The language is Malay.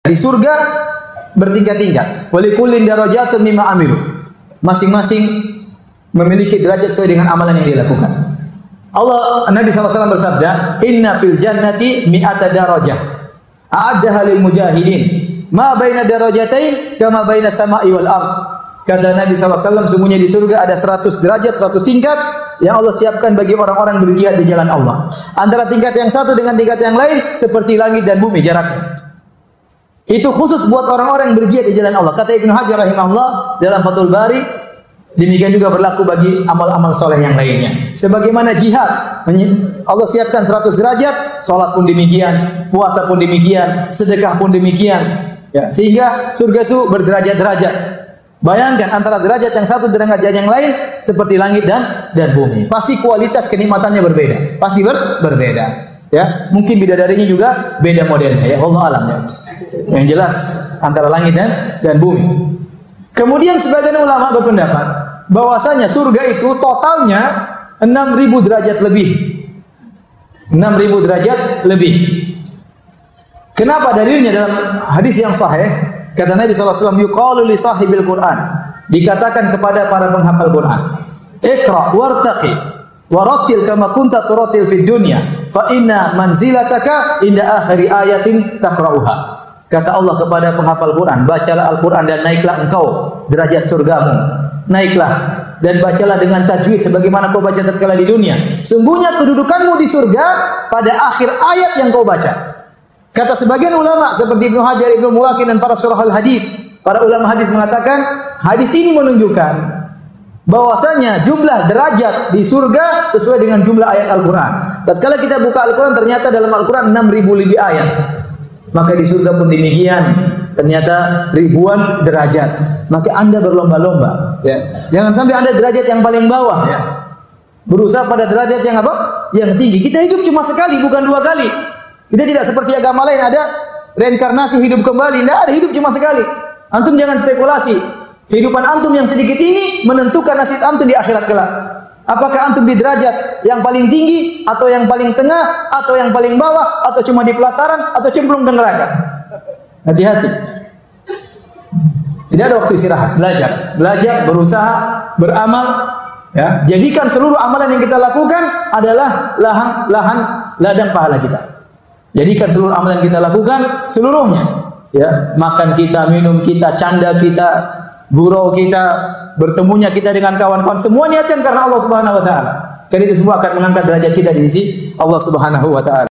Di surga bertingkat-tingkat. Walikullin darajatun mimma amilu. Masing-masing memiliki derajat sesuai dengan amalan yang dilakukan. Nabi SAW bersabda, Inna fil jannati mi'ata darajah. A'addaha lil mujahidin. Ma baina darajatain kama baina sama'i wal ard. Kata Nabi SAW, sungguhnya di surga ada 100 derajat, 100 tingkat yang Allah siapkan bagi orang-orang berjihad di jalan Allah. Antara tingkat yang satu dengan tingkat yang lain seperti langit dan bumi jaraknya. Itu khusus buat orang-orang yang berjihad di jalan Allah. Kata Ibnu Hajar rahimahullah dalam Fathul Bari, demikian juga berlaku bagi amal-amal soleh yang lainnya. Sebagaimana jihad, Allah siapkan 100 derajat, salat pun demikian, puasa pun demikian, sedekah pun demikian. Ya, sehingga surga itu berderajat-derajat. Bayangkan antara derajat yang satu dengan derajat yang lain seperti langit dan bumi. Pasti kualitas kenikmatannya berbeda. Pasti berbeda. Ya, mungkin bidadarinya juga beda modelnya. Ya, Allah alam ya. Yang jelas antara langit dan bumi. Kemudian sebagian ulama berpendapat bahwasanya surga itu totalnya 6.000 derajat lebih. 6.000 derajat lebih. Kenapa dalilnya dalam hadis yang sahih? Kata Nabi SAW, yuqalu li sahibil Qur'an. Dikatakan kepada para penghafal Quran, Iqra wartaqi warattil kama kunta turattil fid dunya fa inna manzilataka inda akhiri ayatin taqra'uha. Kata Allah kepada penghafal Quran, bacalah Al-Quran dan naiklah engkau derajat surgamu. Naiklah dan bacalah dengan tajwid sebagaimana kau baca tatkala di dunia. Sungguhnya kedudukanmu di surga pada akhir ayat yang kau baca. Kata sebagian ulama seperti Ibnu Hajar, Ibnu Mulaqin dan para syurahul hadis, para ulama hadis mengatakan hadis ini menunjukkan bahwasanya jumlah derajat di surga sesuai dengan jumlah ayat Al-Quran. Tatkala kita buka Al-Quran ternyata dalam Al-Quran 6.000 lebih ayat. Maka di surga pun demikian, ternyata ribuan derajat. Maka Anda berlomba-lomba, ya. Jangan sampai Anda derajat yang paling bawah, ya. Berusaha pada derajat yang apa? Yang tinggi. Kita hidup cuma sekali, bukan 2 kali. Kita tidak seperti agama lain ada reinkarnasi hidup kembali. Tidak ada, hidup cuma sekali. Antum jangan spekulasi. Kehidupan antum yang sedikit ini menentukan nasib antum di akhirat kelak. Apakah antum di derajat yang paling tinggi, atau yang paling tengah, atau yang paling bawah, atau cuma di pelataran, atau cemplung ke neraka? Hati-hati. Tidak ada waktu istirahat. Belajar, berusaha, beramal. Ya, jadikan seluruh amalan yang kita lakukan adalah ladang pahala kita. Jadikan seluruh amalan yang kita lakukan seluruhnya. Ya, makan kita, minum kita, canda kita, gurau kita, bertemunya kita dengan kawan-kawan, semua niatkan karena Allah Subhanahu wa taala. Karena itu semua akan mengangkat derajat kita di sisi Allah Subhanahu wa taala.